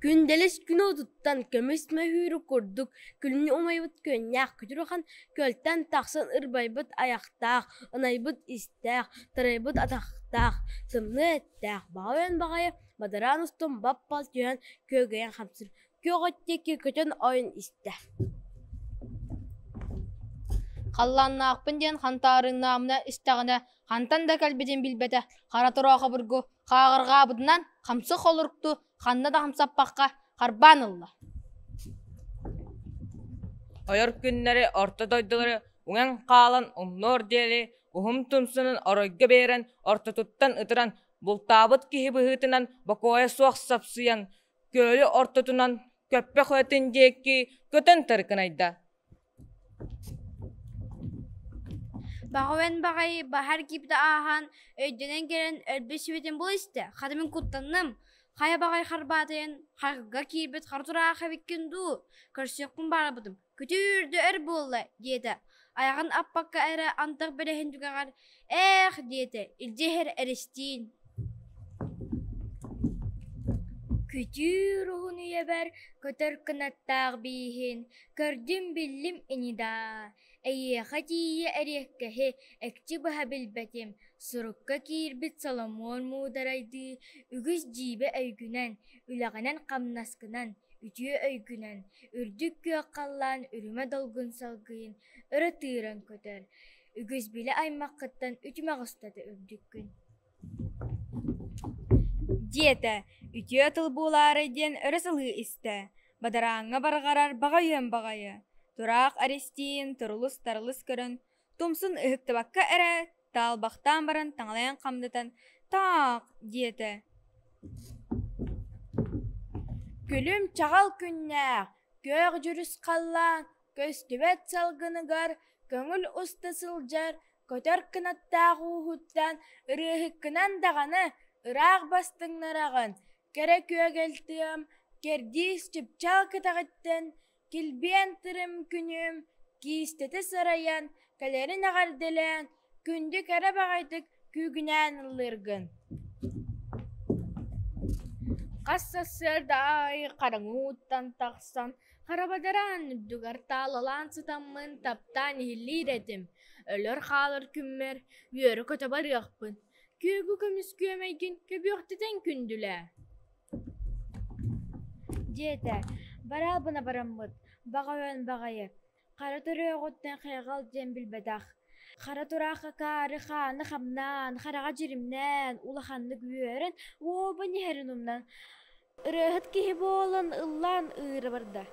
Күнделес күн отуттан көміс мәхүйрі көрдік, күліні омайбыт көннәқ, күтіріған көлттен тақсын ұрбайбыт аяқтақ, ынайбыт істәқ, тұрайбыт атақтақ, сымны әттәқ, бағайын бағайы, бадаран ұстым баппал түйен көгейен қамсыр, көгөттекі көтен ойын істәқ. Қалланнаақпын ден қантарын намына істағына қантан да кәлбеден білбеті қара тұраға бұрғы қағырға бұдынан қамсы қолырықты қанна да қамсаппаққа қарбан ұлла. Ойыр күннері орта дойдылары оңан қалан ұмнор делі ұхым тұмсының оройғы берен орта тұттан ұтыран бұлтабыт кихі бұғытынан бақуая суақ сапсыян көлі ортатынан көппе қөтін декки көтін тұрқын айда. Бағуен бағайы бахар кипті ахан өйденен керен өрбес өйтен бұл істі. Қадымын құттанным. Қая бағай қарбатайын, қағыға кейбет қартыра қабеккен ду. Көрсекпін бары бұдым. Күті үрді өр болы, деді. Аяғын аппаққа әрі антық бірі дүгағар. Эх, деді, үлдехер әрестейін. Күті рухын үйебер, көтір кінаттақ бейхін. Көрдім білім інида. Әйеға тие әреккәхе әкті бұға білбәтем. Сұрыққа кейірбіт Соломон мұдарайды. Үгіз жибі өйгінен, үлағанан қамнаскынан, үтіе өйгінен. Үрдік көй қаллан, үріме долғын салғын, үрі тыыран көтер. Үгіз білі аймаққыттан үтіме ғыстады үрдіккін. Диета, үтіе тыл болары ден үрі сылғы істі. Бадараңа барғарар бағайын бағайы. Турақ арестейін, тұрылыс-тарылыс көрін, тұмсын ұхықтыбаққа әрі, талбақтан баран таңлайын қамдытан, тақ, диеті. Күлім чағал күннәқ, көк жүріс қаллан, көстібет салғыныгар, көңіл ұсты сылжар, көтер кінаттағы ұхыттан, ұрығыққынан дағаны, ұрақ бастыңнарағын, кәрі көгелтіям, кердіс чүпчал кітағыттен, Килбен тырым күнім, кейістеті сараян, кәлерін ағарделен, күнді кәрі бағайдық күйгінен ұлырғын. Қасса сырдай қараңуыттан тақсан, қарабадаран үдігар талалан сытамын таптан елер едім. Өлір қалыр күммер, үйері көті бар яқпын. Күйгі көміс көмейгін көбіқтетен күнділі. Деді, барал бұна бараммыд, бағайын бағайы. Қара түрі оғыттен қайғал ден білбедақ. Қара тұрақа кары қаны қамнан, қараға жерімнен, улаханны күйерін, обы нехерін умнан. Үріғыт кейі болын ұллан ұйры барды.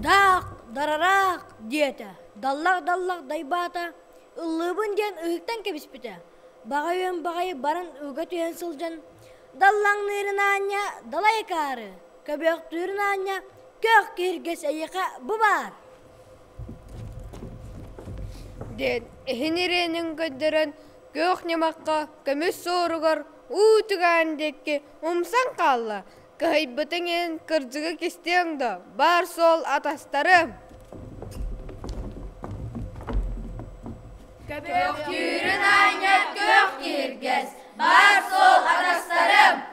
Дақ, дарарақ, деді. Даллақ дайбата, ұллыбын ден ұйықтан кебіспіті. Бағайын бағайы барын ұға түйен сылжан. Даллаңнырын anya, далай кары. Көбек түрін anya, көк кергес әйіға бұ бар. Ден, эхін еренің көддірін, көк немаққа, көміс соруғар, ұтыған декке, ұмсан қалла. Кайбытыңен кырдығы кестеңді, бар сол атастарым. Көк түрін anya, көк кергес, бар сол атастарым.